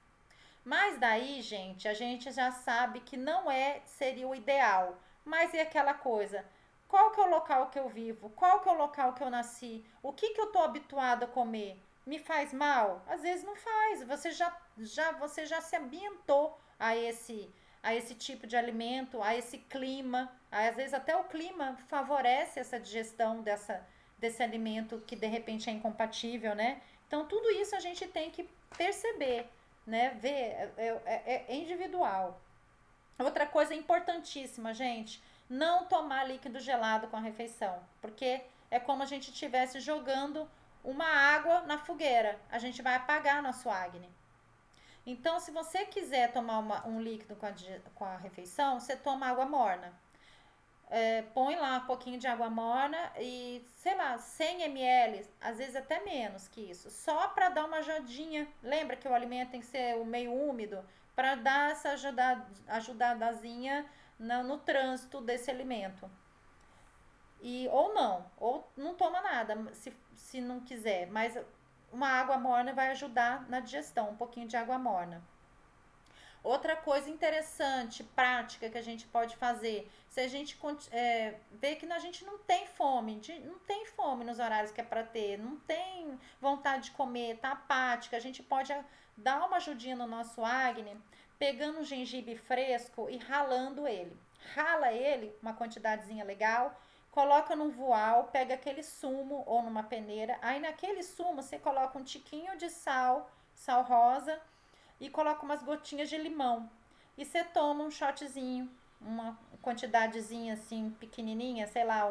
Mas daí, gente, a gente já sabe que não seria o ideal. Mas é aquela coisa, qual que é o local que eu vivo? Qual que é o local que eu nasci? O que eu tô habituado a comer? Me faz mal? Às vezes não faz. Você já se ambientou a esse tipo de alimento, a esse clima. Às vezes até o clima favorece essa digestão desse alimento que de repente é incompatível, né? Então tudo isso a gente tem que perceber, né? Ver, é individual. Outra coisa importantíssima, gente, não tomar líquido gelado com a refeição, porque é como a gente estivesse jogando uma água na fogueira. A gente vai apagar nosso Agni. Então, se você quiser tomar um líquido com a refeição, você toma água morna. Põe lá um pouquinho de água morna e, sei lá, 100 ml, às vezes até menos que isso, só para dar uma ajudinha. Lembra que o alimento tem que ser meio úmido para dar essa ajudadazinha no trânsito desse alimento. Ou não toma nada, se não quiser, mas uma água morna vai ajudar na digestão, um pouquinho de água morna. Outra coisa interessante, prática que a gente pode fazer, se a gente vê que a gente não tem fome nos horários que é para ter, não tem vontade de comer, tá apática, a gente pode dar uma ajudinha no nosso Agni, pegando um gengibre fresco e ralando ele. Rala ele, uma quantidadezinha legal, coloca num voal, pega aquele sumo ou numa peneira. Aí naquele sumo você coloca um tiquinho de sal, sal rosa, e coloca umas gotinhas de limão. E você toma um shotzinho, uma quantidadezinha assim pequenininha, sei lá,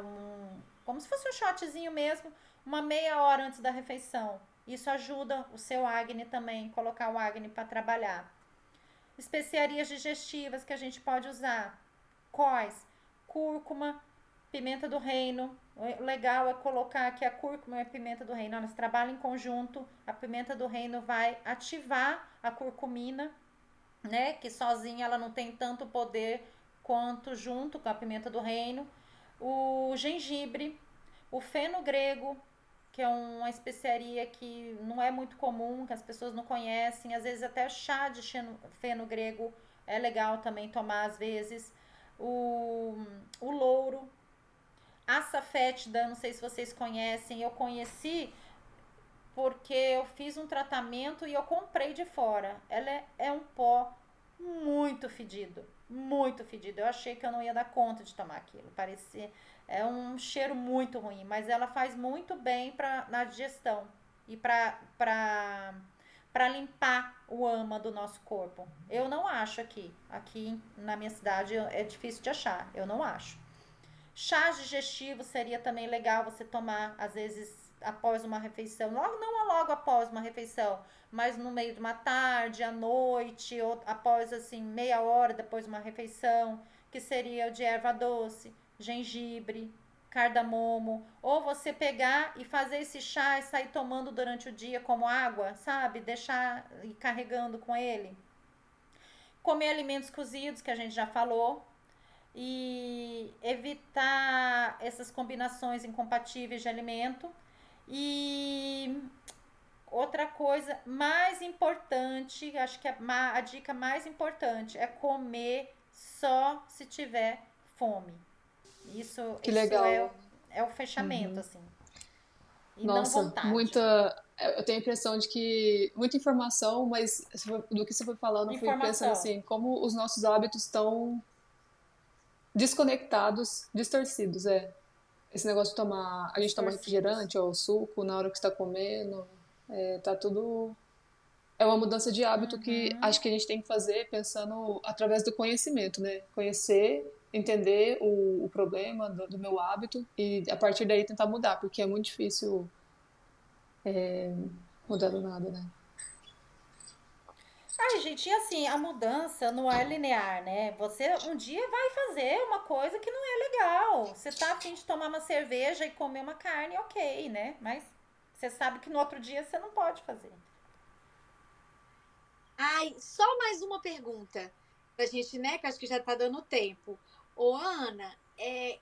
como se fosse um shotzinho mesmo, uma meia hora antes da refeição. Isso ajuda o seu acne também, colocar o acne para trabalhar. Especiarias digestivas que a gente pode usar: quais? Cúrcuma, pimenta do reino. O legal é colocar que a cúrcuma e a pimenta do reino, elas trabalham em conjunto. A pimenta do reino vai ativar a curcumina, né? Que sozinha ela não tem tanto poder quanto junto com a pimenta do reino. O gengibre, o fenogrego, que é uma especiaria que não é muito comum, que as pessoas não conhecem. Às vezes até chá de fenogrego é legal também tomar às vezes. O louro, a safétida, não sei se vocês conhecem, eu conheci porque eu fiz um tratamento e eu comprei de fora. Ela é um pó muito fedido, muito fedido. Eu achei que eu não ia dar conta de tomar aquilo. Parecia, é um cheiro muito ruim, mas ela faz muito bem na digestão e para limpar o ama do nosso corpo. Eu não acho aqui na minha cidade é difícil de achar, eu não acho. Chás digestivos seria também legal você tomar, às vezes, após uma refeição. Não logo após uma refeição, mas no meio de uma tarde, à noite, ou após, assim, meia hora depois de uma refeição, que seria o de erva doce, gengibre, cardamomo. Ou você pegar e fazer esse chá e sair tomando durante o dia como água, sabe? Deixar ir carregando com ele. Comer alimentos cozidos, que a gente já falou, e evitar essas combinações incompatíveis de alimento. E outra coisa mais importante, acho que a dica mais importante é comer só se tiver fome. Que Isso legal. é o fechamento, assim. E não Nossa, vontade. muita. Eu tenho a impressão de que muita informação, mas do que você foi falando, eu fui pensando Informação. assim, como os nossos hábitos estão desconectados, distorcidos, é. Esse negócio de tomar, a gente toma Distorcidos. refrigerante ou suco na hora que está comendo, tá tudo. É uma mudança de hábito que acho que a gente tem que fazer pensando através do conhecimento, né? Conhecer, entender o problema do meu hábito e a partir daí tentar mudar, porque é muito difícil mudar do nada, né? Ai, gente, e assim, a mudança não é linear, né? Você um dia vai fazer uma coisa que não é legal. Você tá afim de tomar uma cerveja e comer uma carne, ok, né? Mas você sabe que no outro dia você não pode fazer. Ai, só mais uma pergunta pra gente, né? Que acho que já tá dando tempo. Ô, Ana,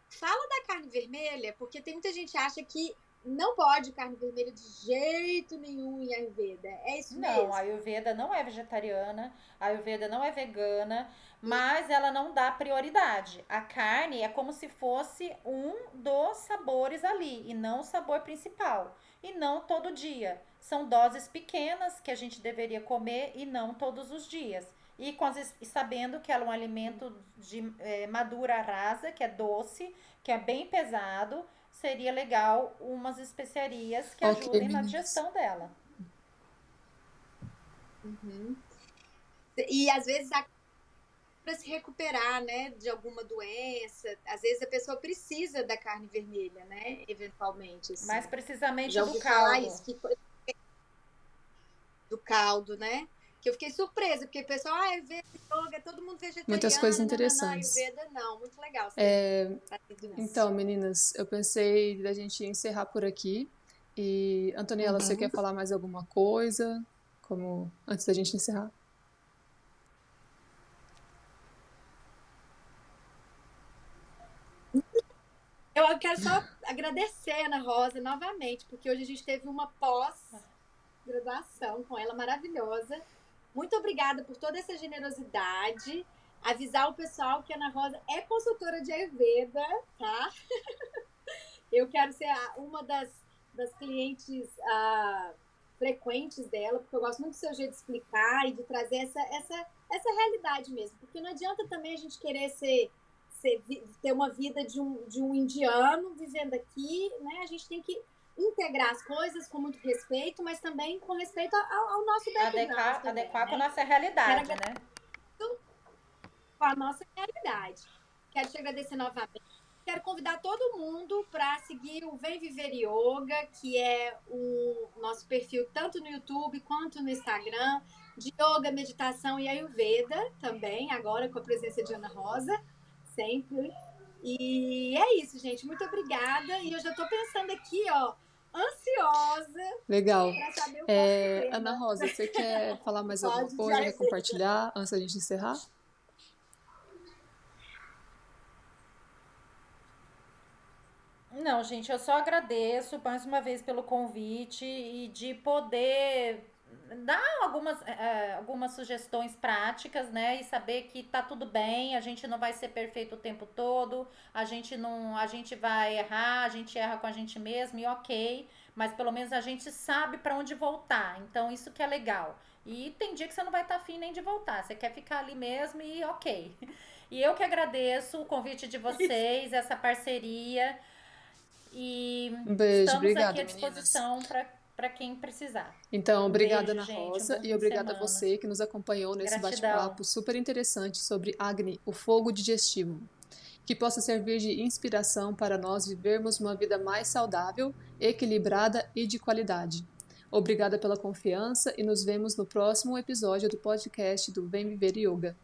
fala da carne vermelha, porque tem muita gente que acha que não pode carne vermelha de jeito nenhum em Ayurveda. É isso Não, a mesmo? Ayurveda não é vegetariana, a Ayurveda não é vegana, mas ela não dá prioridade. A carne é como se fosse um dos sabores ali, e não o sabor principal. E não todo dia. São doses pequenas que a gente deveria comer e não todos os dias. E sabendo que ela é um alimento de madura rasa, que é doce, que é bem pesado, seria legal umas especiarias que Ok, ajudem na meninas. digestão dela. Uhum. E às vezes para se recuperar, né, de alguma doença, às vezes a pessoa precisa da carne vermelha, né, eventualmente, assim. Mais precisamente Já do ouvi falar caldo. isso, do caldo, né? Que eu fiquei surpresa, porque o pessoal, Ayurveda, yoga, todo mundo Muitas coisas vegetariano, nananã, interessantes. Ayurveda não. Muito legal você ter trazido isso. Então, meninas, eu pensei da gente encerrar por aqui. E, Antoniela, você quer Uhum. falar mais alguma coisa? Como antes da gente encerrar? Eu quero só agradecer a Ana Rosa novamente, porque hoje a gente teve uma pós-graduação com ela maravilhosa. Muito obrigada por toda essa generosidade. Avisar o pessoal que a Ana Rosa é consultora de Ayurveda, tá? Eu quero ser uma das clientes frequentes dela, porque eu gosto muito do seu jeito de explicar e de trazer essa realidade mesmo. Porque não adianta também a gente querer ter uma vida de um indiano vivendo aqui, né? A gente tem que integrar as coisas com muito respeito, mas também com respeito ao nosso background. Adequar com a nossa realidade, né? Com a nossa realidade. Quero te agradecer novamente. Quero convidar todo mundo para seguir o Vem Viver Yoga, que é o nosso perfil tanto no YouTube quanto no Instagram, de yoga, meditação e ayurveda também, agora com a presença de Ana Rosa, sempre. E é isso, gente. Muito obrigada. E eu já estou pensando aqui, ó, ansiosa. Legal. Para saber o próximo tema. Ana Rosa, você quer falar mais alguma coisa, quer compartilhar antes da gente encerrar? Não, gente, eu só agradeço mais uma vez pelo convite e de poder dar algumas sugestões práticas, né? E saber que tá tudo bem, a gente não vai ser perfeito o tempo todo, a gente vai errar, a gente erra com a gente mesmo e ok, mas pelo menos a gente sabe para onde voltar. Então isso que é legal. E tem dia que você não vai estar afim nem de voltar, você quer ficar ali mesmo e ok. E eu que agradeço o convite de vocês, essa parceria. E Um beijo, estamos obrigada, aqui à meninas. disposição para quem precisar. Então, obrigada, beijo, Ana gente, Rosa, bom e fim de obrigada a semana. você que nos acompanhou nesse Gratidão. bate-papo super interessante sobre Agni, o fogo digestivo. Que possa servir de inspiração para nós vivermos uma vida mais saudável, equilibrada e de qualidade. Obrigada pela confiança e nos vemos no próximo episódio do podcast do Vem Viver Yoga.